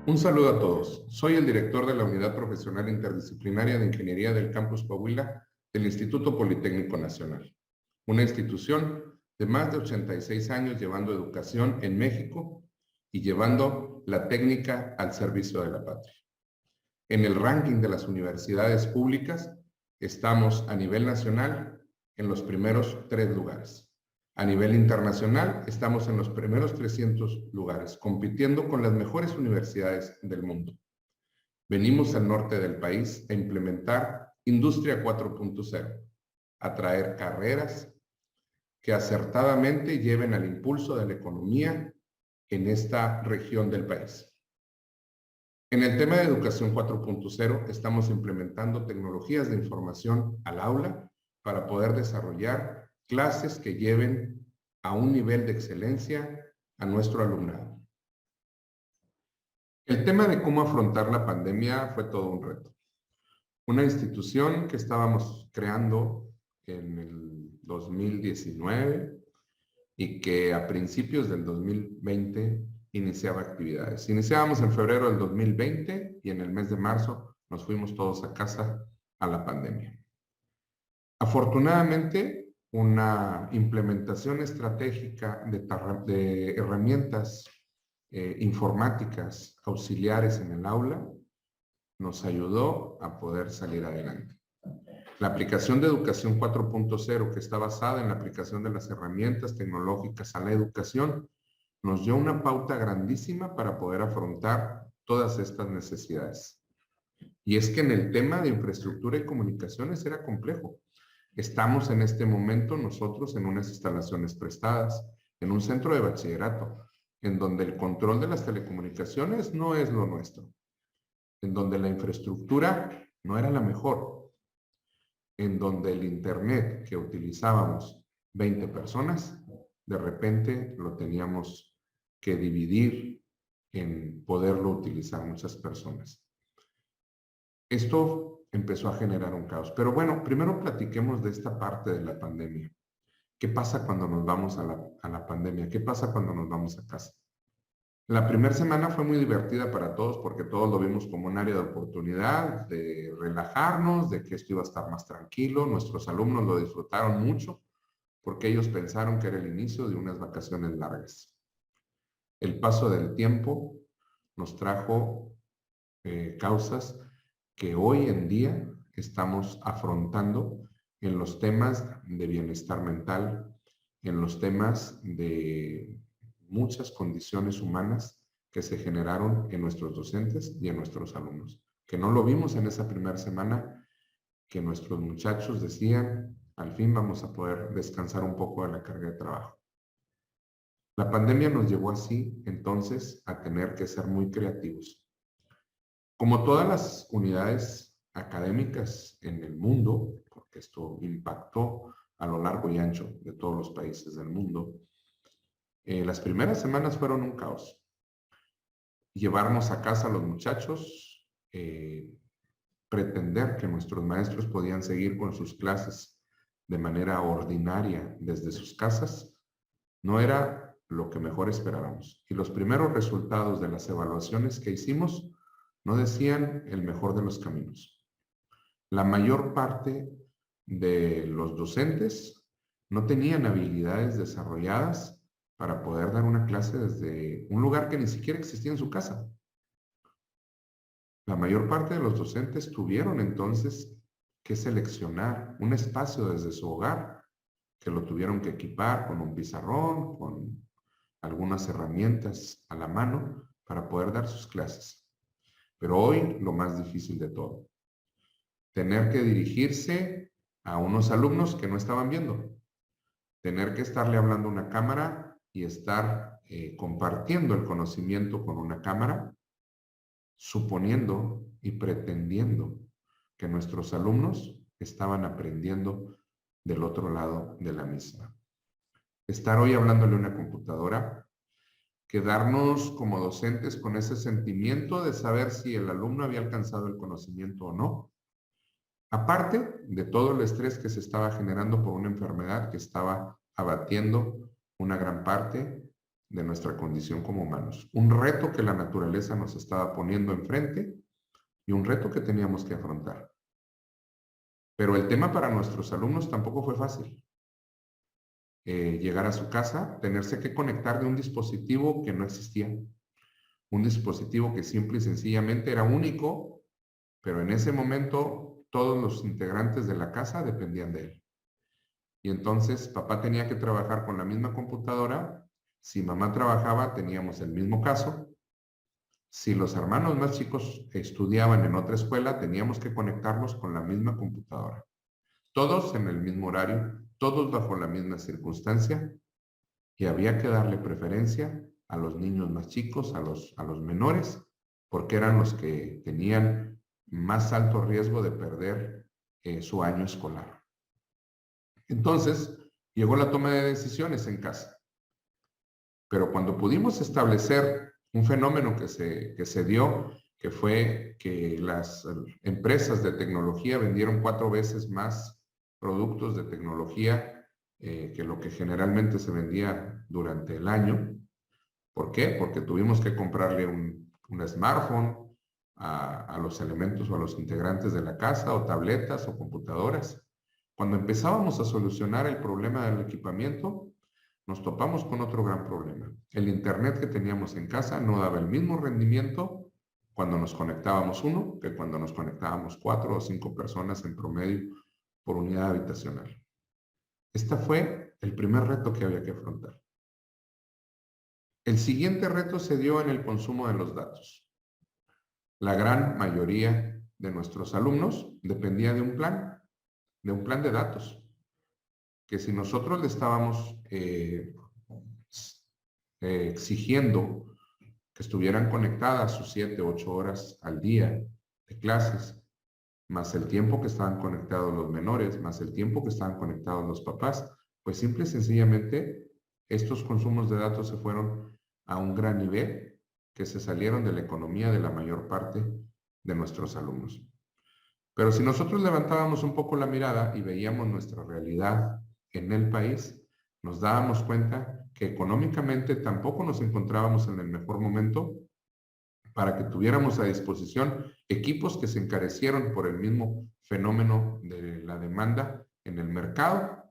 Un saludo a todos. Soy el director de la Unidad Profesional Interdisciplinaria de Ingeniería del Campus Coahuila del Instituto Politécnico Nacional, una institución de más de 86 años llevando educación en México y llevando la técnica al servicio de la patria. En el ranking de las universidades públicas estamos a nivel nacional en los primeros 3 lugares. A nivel internacional estamos en los primeros 300 lugares, compitiendo con las mejores universidades del mundo. Venimos al norte del país a implementar Industria 4.0, a traer carreras que acertadamente lleven al impulso de la economía en esta región del país. En el tema de Educación 4.0 estamos implementando tecnologías de información al aula para poder desarrollar clases que lleven a un nivel de excelencia a nuestro alumnado. El tema de cómo afrontar la pandemia fue todo un reto. Una institución que estábamos creando en el 2019 y que a principios del 2020 iniciaba actividades. Iniciábamos en febrero del 2020 y en el mes de marzo nos fuimos todos a casa a la pandemia. Afortunadamente, una implementación estratégica de herramientas informáticas auxiliares en el aula nos ayudó a poder salir adelante. La aplicación de Educación 4.0, que está basada en la aplicación de las herramientas tecnológicas a la educación, nos dio una pauta grandísima para poder afrontar todas estas necesidades. Y es que en el tema de infraestructura y comunicaciones era complejo. Estamos en este momento nosotros en unas instalaciones prestadas, en un centro de bachillerato, en donde el control de las telecomunicaciones no es lo nuestro, en donde la infraestructura no era la mejor, en donde el internet que utilizábamos 20 personas, de repente lo teníamos que dividir en poderlo utilizar muchas personas. Esto empezó a generar un caos. Pero bueno, primero platiquemos de esta parte de la pandemia. ¿Qué pasa cuando nos vamos a la pandemia? ¿Qué pasa cuando nos vamos a casa? La primera semana fue muy divertida para todos porque todos lo vimos como un área de oportunidad, de relajarnos, de que esto iba a estar más tranquilo. Nuestros alumnos lo disfrutaron mucho porque ellos pensaron que era el inicio de unas vacaciones largas. El paso del tiempo nos trajo causas que hoy en día estamos afrontando en los temas de bienestar mental, en los temas de muchas condiciones humanas que se generaron en nuestros docentes y en nuestros alumnos, que no lo vimos en esa primera semana, que nuestros muchachos decían, al fin vamos a poder descansar un poco de la carga de trabajo. La pandemia nos llevó así, entonces, a tener que ser muy creativos. Como todas las unidades académicas en el mundo, porque esto impactó a lo largo y ancho de todos los países del mundo, las primeras semanas fueron un caos. Llevarnos a casa a los muchachos, pretender que nuestros maestros podían seguir con sus clases de manera ordinaria desde sus casas, no era lo que mejor esperábamos. Y los primeros resultados de las evaluaciones que hicimos no decían el mejor de los caminos. La mayor parte de los docentes no tenían habilidades desarrolladas para poder dar una clase desde un lugar que ni siquiera existía en su casa. La mayor parte de los docentes tuvieron entonces que seleccionar un espacio desde su hogar, que lo tuvieron que equipar con un pizarrón, con algunas herramientas a la mano para poder dar sus clases. Pero hoy lo más difícil de todo, tener que dirigirse a unos alumnos que no estaban viendo, tener que estarle hablando a una cámara y estar compartiendo el conocimiento con una cámara, suponiendo y pretendiendo que nuestros alumnos estaban aprendiendo del otro lado de la misma. Estar hoy hablándole a una computadora, quedarnos como docentes con ese sentimiento de saber si el alumno había alcanzado el conocimiento o no. Aparte de todo el estrés que se estaba generando por una enfermedad que estaba abatiendo una gran parte de nuestra condición como humanos. Un reto que la naturaleza nos estaba poniendo enfrente y un reto que teníamos que afrontar. Pero el tema para nuestros alumnos tampoco fue fácil. Llegar a su casa, tenerse que conectar de un dispositivo que no existía. Un dispositivo que simple y sencillamente era único, pero en ese momento todos los integrantes de la casa dependían de él. Y entonces papá tenía que trabajar con la misma computadora. Si mamá trabajaba, teníamos el mismo caso. Si los hermanos más chicos estudiaban en otra escuela, teníamos que conectarlos con la misma computadora. Todos en el mismo horario, todos bajo la misma circunstancia, y había que darle preferencia a los niños más chicos, a los menores, porque eran los que tenían más alto riesgo de perder su año escolar. Entonces, llegó la toma de decisiones en casa. Pero cuando pudimos establecer un fenómeno que se dio, que fue que las empresas de tecnología vendieron 4 veces más productos de tecnología que lo que generalmente se vendía durante el año. ¿Por qué? Porque tuvimos que comprarle un smartphone a los elementos o a los integrantes de la casa, o tabletas o computadoras. Cuando empezábamos a solucionar el problema del equipamiento, nos topamos con otro gran problema. El internet que teníamos en casa no daba el mismo rendimiento cuando nos conectábamos uno que cuando nos conectábamos 4 o 5 personas en promedio por unidad habitacional. Este fue el primer reto que había que afrontar. El siguiente reto se dio en el consumo de los datos. La gran mayoría de nuestros alumnos dependía de un plan de datos, que si nosotros le estábamos exigiendo que estuvieran conectadas sus 7, 8 horas al día de clases, más el tiempo que estaban conectados los menores, más el tiempo que estaban conectados los papás, pues simple y sencillamente estos consumos de datos se fueron a un gran nivel que se salieron de la economía de la mayor parte de nuestros alumnos. Pero si nosotros levantábamos un poco la mirada y veíamos nuestra realidad en el país, nos dábamos cuenta que económicamente tampoco nos encontrábamos en el mejor momento para que tuviéramos a disposición equipos que se encarecieron por el mismo fenómeno de la demanda en el mercado,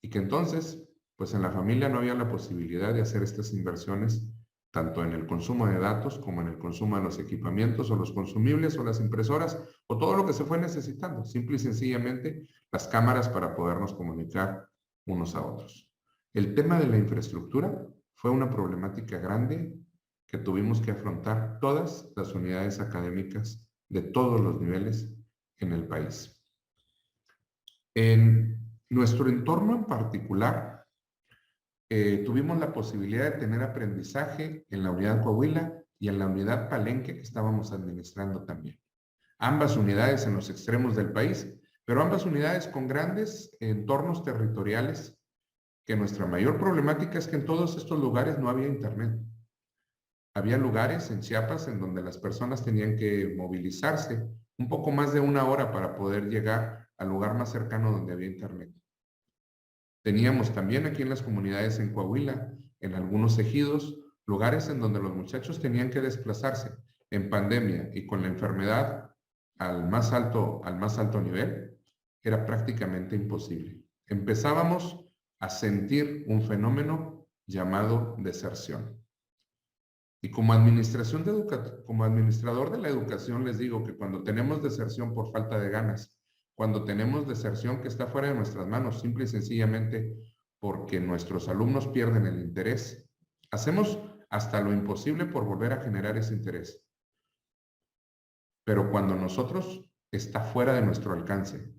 y que entonces, pues en la familia no había la posibilidad de hacer estas inversiones tanto en el consumo de datos como en el consumo de los equipamientos o los consumibles o las impresoras o todo lo que se fue necesitando, simple y sencillamente las cámaras para podernos comunicar unos a otros. El tema de la infraestructura fue una problemática grande que tuvimos que afrontar todas las unidades académicas de todos los niveles en el país. En nuestro entorno en particular, tuvimos la posibilidad de tener aprendizaje en la unidad Coahuila y en la unidad Palenque que estábamos administrando también. Ambas unidades en los extremos del país, pero ambas unidades con grandes entornos territoriales, que nuestra mayor problemática es que en todos estos lugares no había internet. Había lugares en Chiapas en donde las personas tenían que movilizarse un poco más de 1 hora para poder llegar al lugar más cercano donde había internet. Teníamos también aquí en las comunidades en Coahuila, en algunos ejidos, lugares en donde los muchachos tenían que desplazarse en pandemia y con la enfermedad al más alto nivel, era prácticamente imposible. Empezábamos a sentir un fenómeno llamado deserción. Y como administrador de la educación les digo que cuando tenemos deserción por falta de ganas, cuando tenemos deserción que está fuera de nuestras manos, simple y sencillamente porque nuestros alumnos pierden el interés, hacemos hasta lo imposible por volver a generar ese interés. Pero cuando nosotros está fuera de nuestro alcance,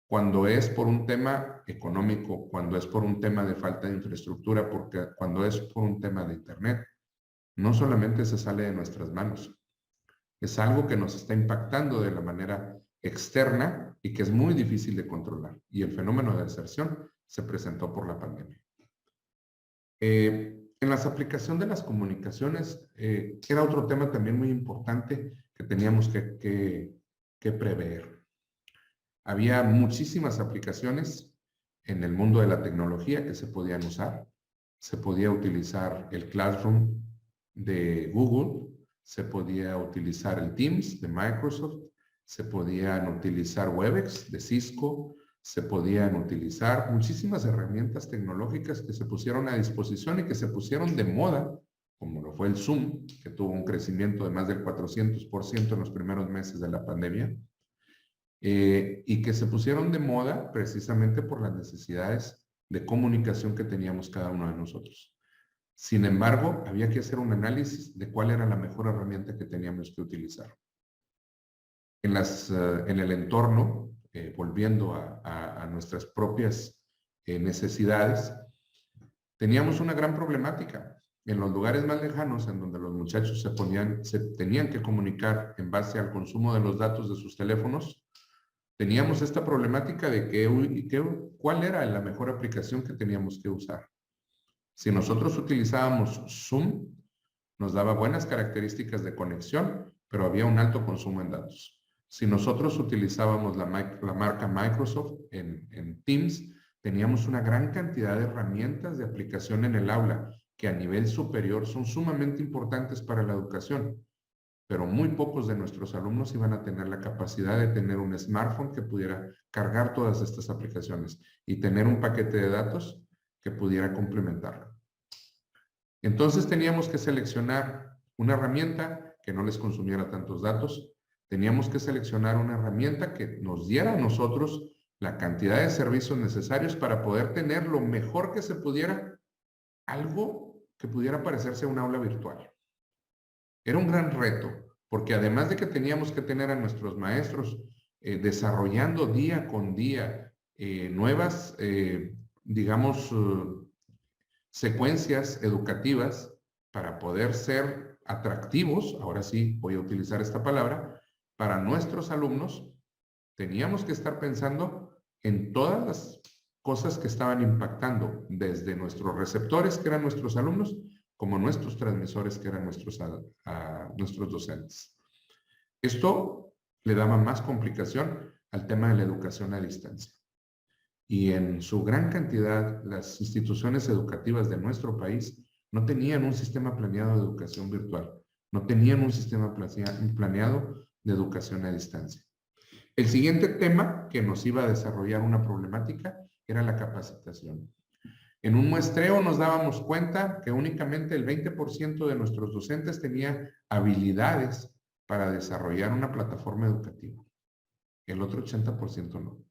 cuando es por un tema económico, cuando es por un tema de falta de infraestructura, porque cuando es por un tema de internet, no solamente se sale de nuestras manos, es algo que nos está impactando de la manera externa y que es muy difícil de controlar. Y el fenómeno de deserción se presentó por la pandemia. En la aplicación de las comunicaciones, era otro tema también muy importante que teníamos que prever. Había muchísimas aplicaciones en el mundo de la tecnología que se podían usar. se podía utilizar el Classroom de Google, se podía utilizar el Teams de Microsoft, se podían utilizar Webex de Cisco, se podían utilizar muchísimas herramientas tecnológicas que se pusieron a disposición y que se pusieron de moda, como lo fue el Zoom, que tuvo un crecimiento de más del 400% en los primeros meses de la pandemia, y que se pusieron de moda precisamente por las necesidades de comunicación que teníamos cada uno de nosotros. Sin embargo, había que hacer un análisis de cuál era la mejor herramienta que teníamos que utilizar. En el entorno, volviendo a nuestras propias necesidades, teníamos una gran problemática. En los lugares más lejanos, en donde los muchachos se tenían que comunicar en base al consumo de los datos de sus teléfonos, teníamos esta problemática de cuál era la mejor aplicación que teníamos que usar. Si nosotros utilizábamos Zoom, nos daba buenas características de conexión, pero había un alto consumo en datos. Si nosotros utilizábamos la marca Microsoft en Teams, teníamos una gran cantidad de herramientas de aplicación en el aula que a nivel superior son sumamente importantes para la educación, pero muy pocos de nuestros alumnos iban a tener la capacidad de tener un smartphone que pudiera cargar todas estas aplicaciones y tener un paquete de datos que pudiera complementarlo. Entonces teníamos que seleccionar una herramienta que no les consumiera tantos datos. Teníamos que seleccionar una herramienta que nos diera a nosotros la cantidad de servicios necesarios para poder tener lo mejor que se pudiera, algo que pudiera parecerse a un aula virtual. Era un gran reto, porque además de que teníamos que tener a nuestros maestros desarrollando día con día nuevas, secuencias educativas para poder ser atractivos, ahora sí voy a utilizar esta palabra, para nuestros alumnos, teníamos que estar pensando en todas las cosas que estaban impactando, desde nuestros receptores, que eran nuestros alumnos, como nuestros transmisores, que eran nuestros docentes. Esto le daba más complicación al tema de la educación a distancia. Y en su gran cantidad, las instituciones educativas de nuestro país no tenían un sistema planeado de educación virtual, no tenían un sistema planeado de educación a distancia. El siguiente tema que nos iba a desarrollar una problemática era la capacitación. En un muestreo nos dábamos cuenta que únicamente el 20% de nuestros docentes tenía habilidades para desarrollar una plataforma educativa. El otro 80% no.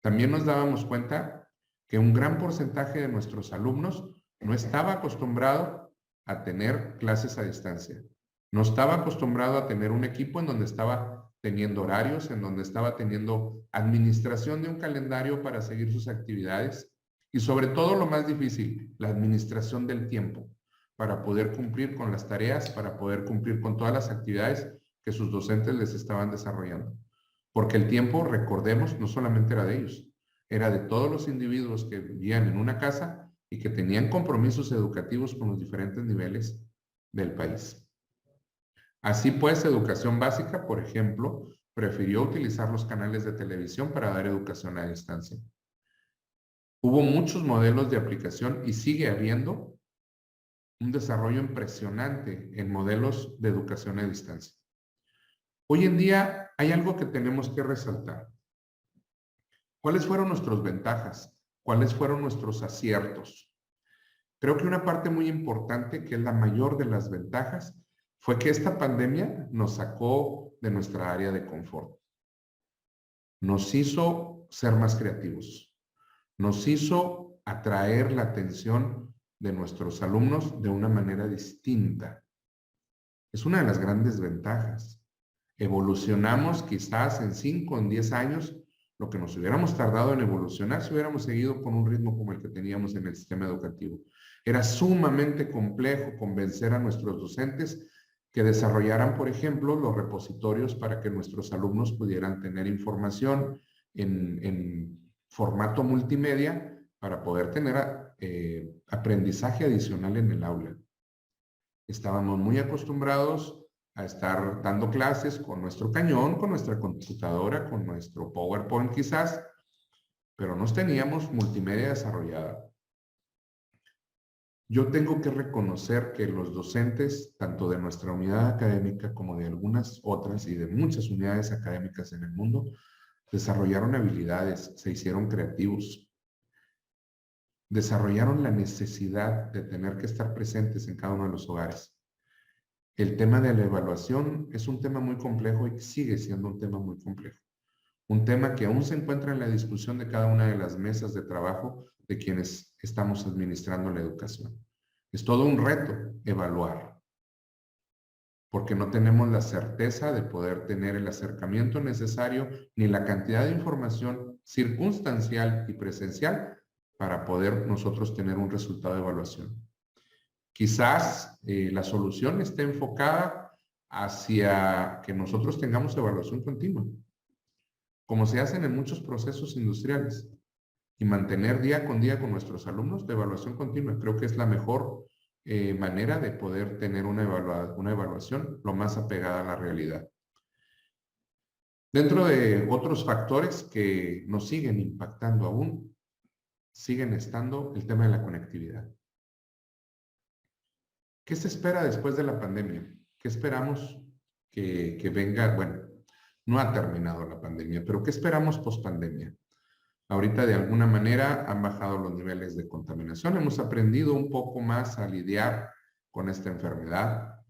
También nos dábamos cuenta que un gran porcentaje de nuestros alumnos no estaba acostumbrado a tener clases a distancia. No estaba acostumbrado a tener un equipo en donde estaba teniendo horarios, en donde estaba teniendo administración de un calendario para seguir sus actividades y sobre todo lo más difícil, la administración del tiempo para poder cumplir con las tareas, para poder cumplir con todas las actividades que sus docentes les estaban desarrollando. Porque el tiempo, recordemos, no solamente era de ellos, era de todos los individuos que vivían en una casa y que tenían compromisos educativos con los diferentes niveles del país. Así pues, Educación Básica, por ejemplo, prefirió utilizar los canales de televisión para dar educación a distancia. Hubo muchos modelos de aplicación y sigue habiendo un desarrollo impresionante en modelos de educación a distancia. Hoy en día hay algo que tenemos que resaltar. ¿Cuáles fueron nuestras ventajas? ¿Cuáles fueron nuestros aciertos? Creo que una parte muy importante, que es la mayor de las ventajas, fue que esta pandemia nos sacó de nuestra área de confort. Nos hizo ser más creativos. Nos hizo atraer la atención de nuestros alumnos de una manera distinta. Es una de las grandes ventajas. Evolucionamos quizás en 5 o en 10 años lo que nos hubiéramos tardado en evolucionar si hubiéramos seguido con un ritmo como el que teníamos en el sistema educativo. Era sumamente complejo convencer a nuestros docentes que desarrollaran, por ejemplo, los repositorios para que nuestros alumnos pudieran tener información en formato multimedia para poder tener aprendizaje adicional en el aula. Estábamos muy acostumbrados a estar dando clases con nuestro cañón, con nuestra computadora, con nuestro PowerPoint quizás, pero no teníamos multimedia desarrollada. Yo tengo que reconocer que los docentes, tanto de nuestra unidad académica como de algunas otras y de muchas unidades académicas en el mundo, desarrollaron habilidades, se hicieron creativos, desarrollaron la necesidad de tener que estar presentes en cada uno de los hogares. El tema de la evaluación es un tema muy complejo y sigue siendo un tema muy complejo. Un tema que aún se encuentra en la discusión de cada una de las mesas de trabajo de quienes estamos administrando la educación. Es todo un reto evaluar, porque no tenemos la certeza de poder tener el acercamiento necesario ni la cantidad de información circunstancial y presencial para poder nosotros tener un resultado de evaluación. Quizás la solución esté enfocada hacia que nosotros tengamos evaluación continua, como se hacen en muchos procesos industriales, y mantener día con día con nuestros alumnos de evaluación continua. Creo que es la mejor manera de poder tener una evaluación lo más apegada a la realidad. Dentro de otros factores que nos siguen impactando aún, siguen estando el tema de la conectividad. ¿Qué se espera después de la pandemia? ¿Qué esperamos que venga? Bueno, no ha terminado la pandemia, pero ¿qué esperamos post pandemia? Ahorita de alguna manera han bajado los niveles de contaminación, hemos aprendido un poco más a lidiar con esta enfermedad,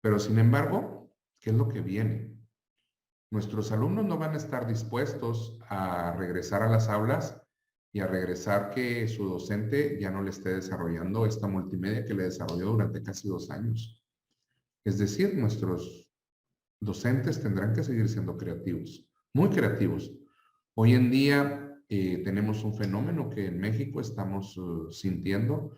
pero sin embargo, ¿qué es lo que viene? Nuestros alumnos no van a estar dispuestos a regresar a las aulas y a regresar que su docente ya no le esté desarrollando esta multimedia que le desarrolló durante casi 2 años. Es decir, nuestros docentes tendrán que seguir siendo creativos, muy creativos. Hoy en día tenemos un fenómeno que en México estamos sintiendo,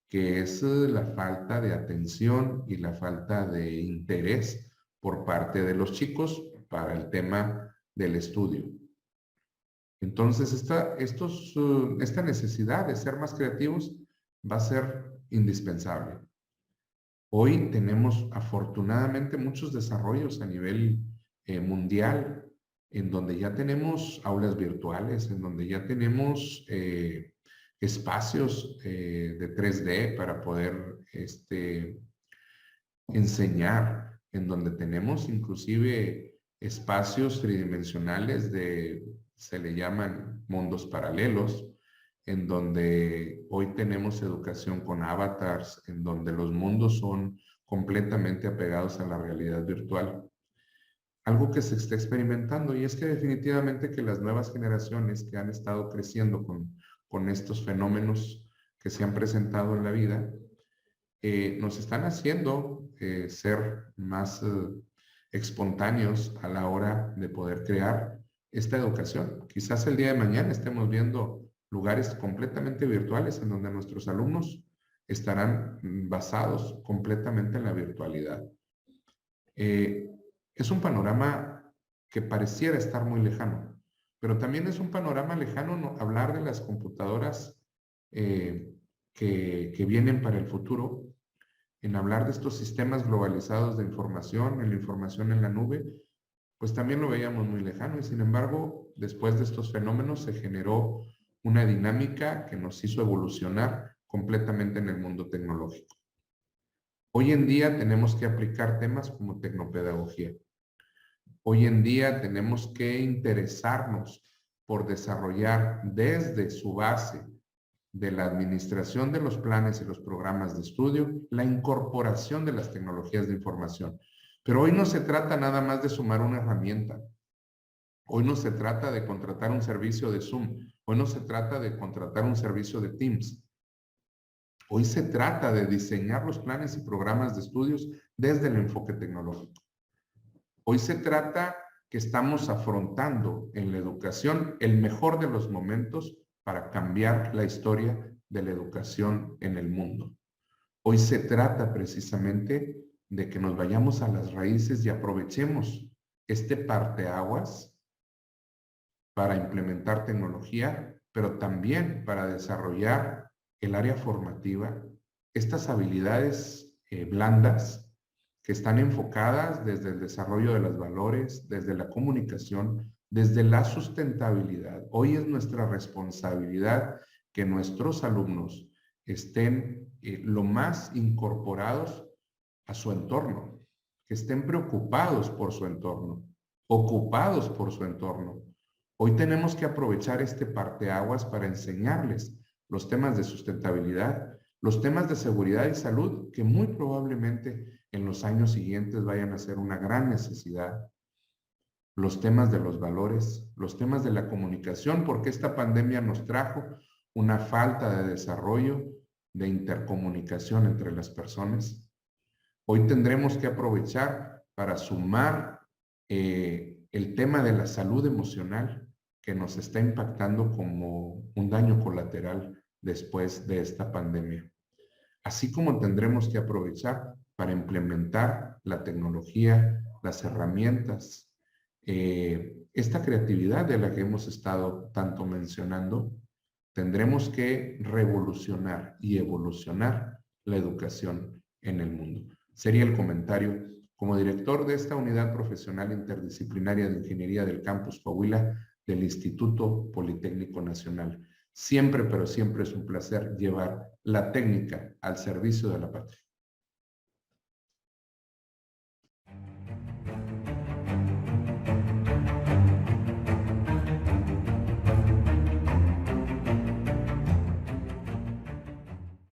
que es la falta de atención y la falta de interés por parte de los chicos para el tema del estudio. Entonces, esta necesidad de ser más creativos va a ser indispensable. Hoy tenemos afortunadamente muchos desarrollos a nivel mundial, en donde ya tenemos aulas virtuales, en donde ya tenemos espacios de 3D para poder enseñar, en donde tenemos inclusive espacios tridimensionales se le llaman mundos paralelos, en donde hoy tenemos educación con avatars, en donde los mundos son completamente apegados a la realidad virtual. Algo que se está experimentando, y es que definitivamente que las nuevas generaciones que han estado creciendo con estos fenómenos que se han presentado en la vida, nos están haciendo ser más espontáneos a la hora de poder crear esta educación. Quizás el día de mañana estemos viendo lugares completamente virtuales en donde nuestros alumnos estarán basados completamente en la virtualidad. Es un panorama que pareciera estar muy lejano, pero también es un panorama lejano hablar de las computadoras que vienen para el futuro, en hablar de estos sistemas globalizados de información, en la información en la nube, pues también lo veíamos muy lejano y sin embargo, después de estos fenómenos se generó una dinámica que nos hizo evolucionar completamente en el mundo tecnológico. Hoy en día tenemos que aplicar temas como tecnopedagogía. Hoy en día tenemos que interesarnos por desarrollar desde su base de la administración de los planes y los programas de estudio, la incorporación de las tecnologías de información. Pero hoy no se trata nada más de sumar una herramienta. Hoy no se trata de contratar un servicio de Zoom. Hoy no se trata de contratar un servicio de Teams. Hoy se trata de diseñar los planes y programas de estudios desde el enfoque tecnológico. Hoy se trata que estamos afrontando en la educación el mejor de los momentos para cambiar la historia de la educación en el mundo. Hoy se trata precisamente de que nos vayamos a las raíces y aprovechemos este parteaguas para implementar tecnología, pero también para desarrollar el área formativa, estas habilidades blandas que están enfocadas desde el desarrollo de los valores, desde la comunicación, desde la sustentabilidad. Hoy es nuestra responsabilidad que nuestros alumnos estén lo más incorporados a su entorno, que estén preocupados por su entorno, ocupados por su entorno. Hoy tenemos que aprovechar este parteaguas para enseñarles los temas de sustentabilidad, los temas de seguridad y salud, que muy probablemente en los años siguientes vayan a ser una gran necesidad. Los temas de los valores, los temas de la comunicación, porque esta pandemia nos trajo una falta de desarrollo, de intercomunicación entre las personas. Hoy tendremos que aprovechar para sumar el tema de la salud emocional que nos está impactando como un daño colateral después de esta pandemia. Así como tendremos que aprovechar para implementar la tecnología, las herramientas, esta creatividad de la que hemos estado tanto mencionando, tendremos que revolucionar y evolucionar la educación en el mundo. Sería el comentario. Como director de esta unidad profesional interdisciplinaria de ingeniería del campus Coahuila del Instituto Politécnico Nacional. Siempre, pero siempre es un placer llevar la técnica al servicio de la patria.